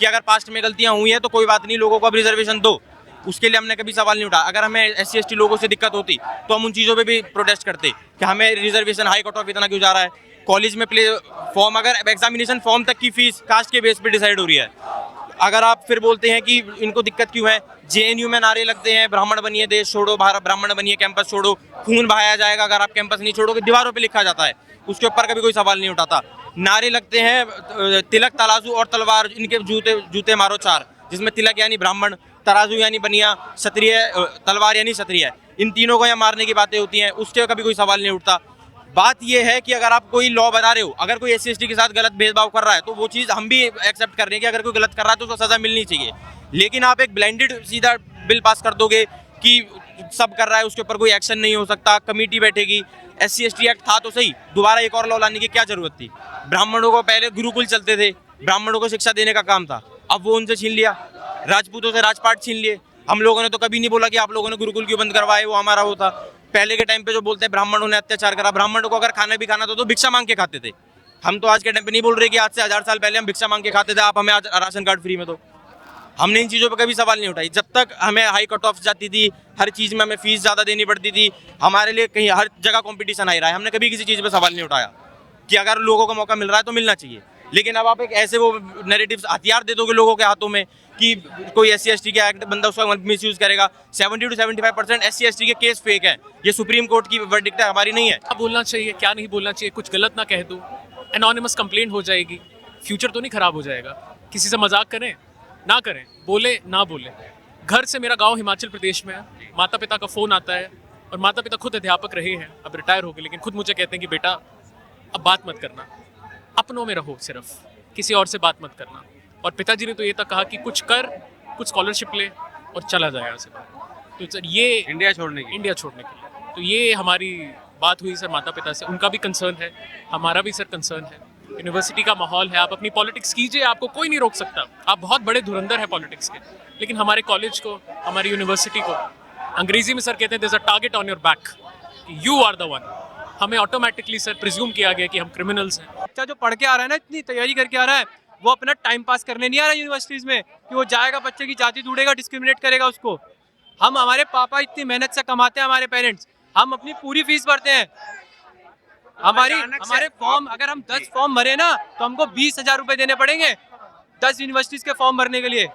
कि अगर पास्ट में गलतियां हुई हैं तो कोई बात नहीं, लोगों को अब रिजर्वेशन दो, उसके लिए हमने कभी सवाल नहीं उठाया। अगर हमें SC ST लोगों से दिक्कत होती तो हम उन चीज़ों पे भी प्रोटेस्ट करते कि हमें रिजर्वेशन हाई कट ऑफ इतना क्यों जा रहा है। कॉलेज में प्ले फॉर्म, अगर एग्जामिनेशन फॉर्म तक की फीस कास्ट के बेस पे डिसाइड हो रही है। अगर आप फिर बोलते हैं कि इनको दिक्कत क्यों है, JNU में नारे लगते हैं ब्राह्मण बनिए देश छोड़ो, भारत ब्राह्मण बनिए कैंपस छोड़ो, खून बहाया जाएगा अगर आप कैंपस नहीं छोड़ोगे, दीवारों पे लिखा जाता है, उसके ऊपर कभी कोई सवाल नहीं उठाता। नारे लगते हैं तिलक तराजू और तलवार, इनके जूते जूते मारो चार, जिसमें तिलक यानी ब्राह्मण, तराजू यानी बनिया क्षत्रिय, तलवार यानी क्षत्रिय, इन तीनों को यहाँ मारने की बातें होती हैं, उसके कभी कोई सवाल नहीं उठता। बात ये है कि अगर आप कोई लॉ बना रहे हो, अगर कोई SC ST के साथ गलत भेदभाव कर रहा है तो वो चीज़ हम भी एक्सेप्ट कर रहे हैं कि अगर कोई गलत कर रहा है तो उसको सज़ा मिलनी चाहिए। लेकिन आप एक ब्लेंडेड सीधा बिल पास कर दोगे कि सब कर रहा है, उसके ऊपर कोई एक्शन नहीं हो सकता, कमेटी बैठेगी। SC ST एक्ट था तो सही, दोबारा एक और लॉ लाने की क्या जरूरत थी। ब्राह्मणों को पहले गुरुकुल चलते थे, ब्राह्मणों को शिक्षा देने का काम था, अब वो उनसे छीन लिया, राजपूतों से राजपाट छीन लिए। हम लोगों ने तो कभी नहीं बोला कि आप लोगों ने गुरुकुल क्यों बंद करवाए, वो हमारा वो था। पहले के टाइम पे जो बोलते हैं ब्राह्मणों ने अत्याचार करा, ब्राह्मणों को अगर खाना भी खाना था तो भिक्षा मांग के खाते थे। हम तो आज के टाइम पे नहीं बोल रहे कि आज से 1000 साल पहले हम भिक्षा मांग के खाते थे, आप हमें आज राशन कार्ड फ्री में दो। हमने इन चीज़ों पर कभी सवाल नहीं उठाई। जब तक हमें हाई कट ऑफ जाती थी, हर चीज़ में हमें फीस ज़्यादा देनी पड़ती थी, हमारे लिए कहीं हर जगह कंपटीशन आ रहा है, हमने कभी किसी चीज़ पे सवाल नहीं उठाया कि अगर लोगों को मौका मिल रहा है तो मिलना चाहिए। लेकिन अब आप एक ऐसे वो नैरेटिव्स हथियार दे दोगे लोगों के हाथों में कि कोई SC ST का एक्ट बंदा उसका मिसयूज करेगा। 70 to 75% SC ST के केस फेक हैं, ये सुप्रीम कोर्ट की वर्डिक्ट है, हमारी नहीं है। क्या बोलना चाहिए, क्या नहीं बोलना चाहिए, कुछ गलत ना कह दूं, एनोनिमस कंप्लेंट हो जाएगी, फ्यूचर तो नहीं खराब हो जाएगा। किसी से मजाक करें ना करें, बोले ना बोले। घर से मेरा गांव हिमाचल प्रदेश में है, माता पिता का फ़ोन आता है और माता पिता खुद अध्यापक रहे हैं, अब रिटायर हो गए, लेकिन खुद मुझे कहते हैं कि बेटा अब बात मत करना, अपनों में रहो, सिर्फ किसी और से बात मत करना। और पिताजी ने तो ये तक कहा कि कुछ कर, कुछ स्कॉलरशिप ले और चला जाए यहाँ से बाहर। तो सर ये इंडिया छोड़ने के लिए, तो ये हमारी बात हुई सर माता पिता से, उनका भी कंसर्न है, हमारा भी सर कंसर्न है। यूनिवर्सिटी का माहौल है, आप अपनी पॉलिटिक्स कीजिए, आपको कोई नहीं रोक सकता, आप बहुत बड़े धुरंधर हैं पॉलिटिक्स के, लेकिन हमारे कॉलेज को, हमारी यूनिवर्सिटी को, अंग्रेजी में सर कहते हैं there is a target on your back, you are the one. हमें ऑटोमेटिकली सर प्रिज्यूम किया गया कि हम क्रिमिनल्स हैं। बच्चा जो पढ़ के आ रहा है ना, इतनी तैयारी करके आ रहा है, वो अपना टाइम पास करने नहीं आ रहा है यूनिवर्सिटीज में कि वो जाएगा बच्चे की जाति ढूंढेगा, डिस्क्रिमिनेट करेगा उसको। हम, हमारे पापा इतनी मेहनत से कमाते हैं, हमारे पेरेंट्स, हम अपनी पूरी फीस भरते हैं। हमारे फॉर्म, अगर हम 10 फॉर्म भरे ना तो हमको 20,000 रुपए देने पड़ेंगे 10 यूनिवर्सिटीज के फॉर्म भरने के लिए।